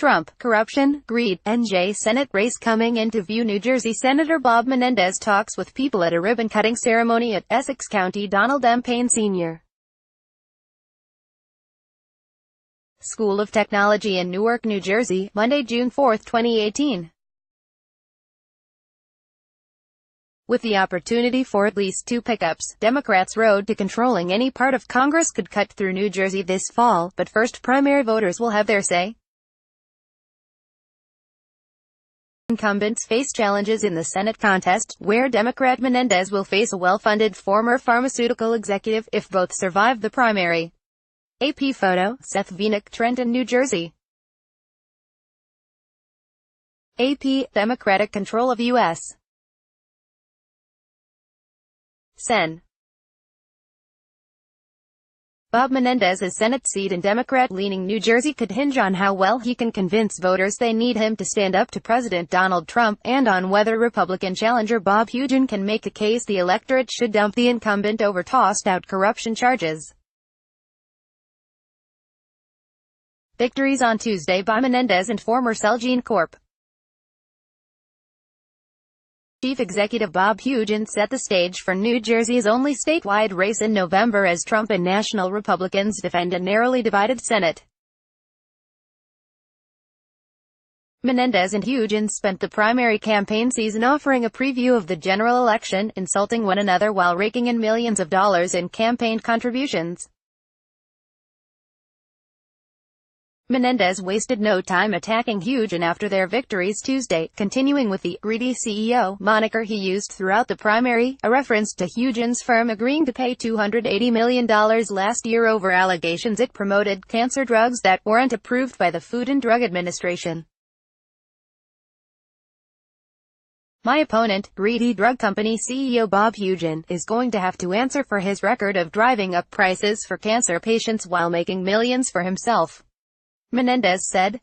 Trump, corruption, greed, NJ Senate race coming into view. New Jersey Senator Bob Menendez talks with people at a ribbon-cutting ceremony at Essex County Donald M. Payne Sr. School of Technology in Newark, New Jersey, Monday, June 4, 2018. With the opportunity for at least 2 pickups, Democrats' road to controlling any part of Congress could cut through New Jersey this fall, but first primary voters will have their say. Incumbents face challenges in the Senate contest, where Democrat Menendez will face a well-funded former pharmaceutical executive if both survive the primary. AP photo, Seth Vinik, Trenton, New Jersey. AP, Democratic control of U.S. Sen. Bob Menendez's Senate seat in Democrat-leaning New Jersey could hinge on how well he can convince voters they need him to stand up to President Donald Trump, and on whether Republican challenger Bob Hugin can make a case the electorate should dump the incumbent over tossed-out corruption charges. Victories on Tuesday by Menendez and former Celgene Corp. Chief Executive Bob Hugin set the stage for New Jersey's only statewide race in November as Trump and national Republicans defend a narrowly divided Senate. Menendez and Hugin spent the primary campaign season offering a preview of the general election, insulting one another while raking in millions of dollars in campaign contributions. Menendez wasted no time attacking Hugin after their victories Tuesday, continuing with the "greedy CEO" moniker he used throughout the primary, a reference to Hugin's firm agreeing to pay $280 million last year over allegations it promoted cancer drugs that weren't approved by the Food and Drug Administration. "My opponent, greedy drug company CEO Bob Hugin, is going to have to answer for his record of driving up prices for cancer patients while making millions for himself," Menendez said.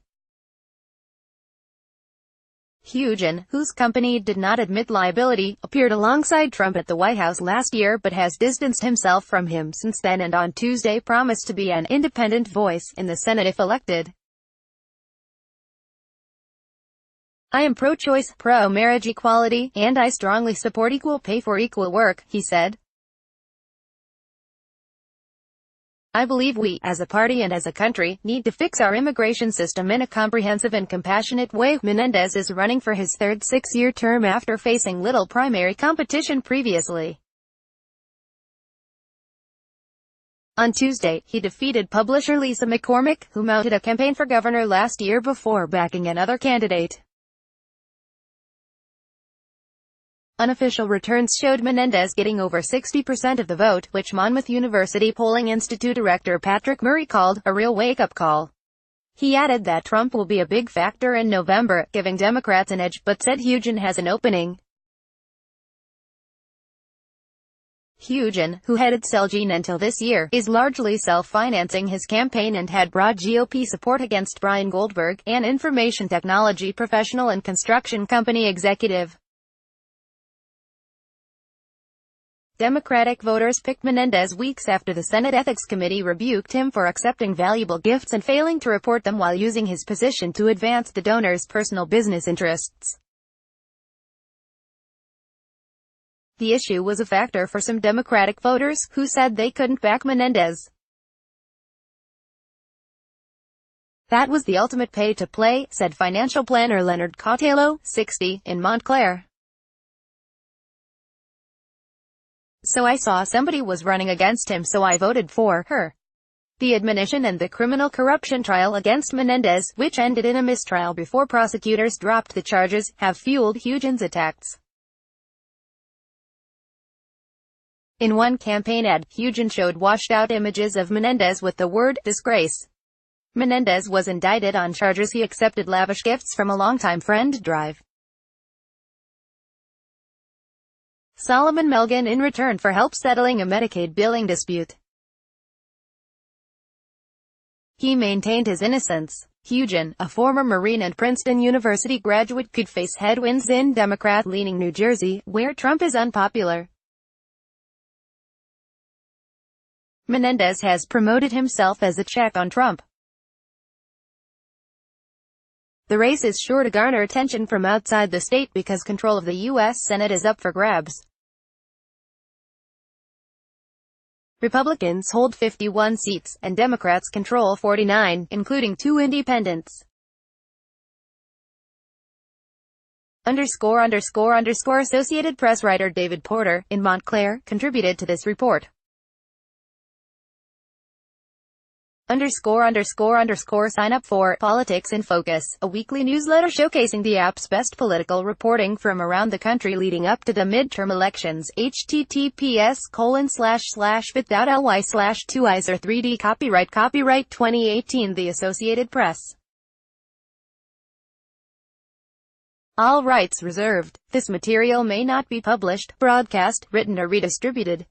Hugin, whose company did not admit liability, appeared alongside Trump at the White House last year but has distanced himself from him since then, and on Tuesday promised to be an independent voice in the Senate if elected. "I am pro-choice, pro-marriage equality, and I strongly support equal pay for equal work," he said. "I believe we, as a party and as a country, need to fix our immigration system in a comprehensive and compassionate way." Menendez is running for his third 6-year term after facing little primary competition previously. On Tuesday, he defeated publisher Lisa McCormick, who mounted a campaign for governor last year before backing another candidate. Unofficial returns showed Menendez getting over 60% of the vote, which Monmouth University Polling Institute director Patrick Murray called a real wake-up call. He added that Trump will be a big factor in November, giving Democrats an edge, but said Hugin has an opening. Hugin, who headed Celgene until this year, is largely self-financing his campaign and had broad GOP support against Brian Goldberg, an information technology professional and construction company executive. Democratic voters picked Menendez weeks after the Senate Ethics Committee rebuked him for accepting valuable gifts and failing to report them while using his position to advance the donor's personal business interests. The issue was a factor for some Democratic voters, who said they couldn't back Menendez. "That was the ultimate pay-to-play," said financial planner Leonard Cautello, 60, in Montclair. "So I saw somebody was running against him, so I voted for her." The admonition and the criminal corruption trial against Menendez, which ended in a mistrial before prosecutors dropped the charges, have fueled Hugin's attacks. In one campaign ad, Hugin showed washed-out images of Menendez with the word "disgrace." Menendez was indicted on charges he accepted lavish gifts from a longtime friend drive. Solomon Melgen in return for help settling a Medicaid billing dispute. He maintained his innocence. Hugin, a former Marine and Princeton University graduate, could face headwinds in Democrat-leaning New Jersey, where Trump is unpopular. Menendez has promoted himself as a check on Trump. The race is sure to garner attention from outside the state because control of the U.S. Senate is up for grabs. Republicans hold 51 seats, and Democrats control 49, including 2 independents. Associated Press writer David Porter, in Montclair, contributed to this report. Sign up for Politics in Focus, a weekly newsletter showcasing the app's best political reporting from around the country leading up to the midterm elections. https://bit.ly/2iser3d Copyright 2018 The Associated Press. All rights reserved. This material may not be published, broadcast, written or redistributed.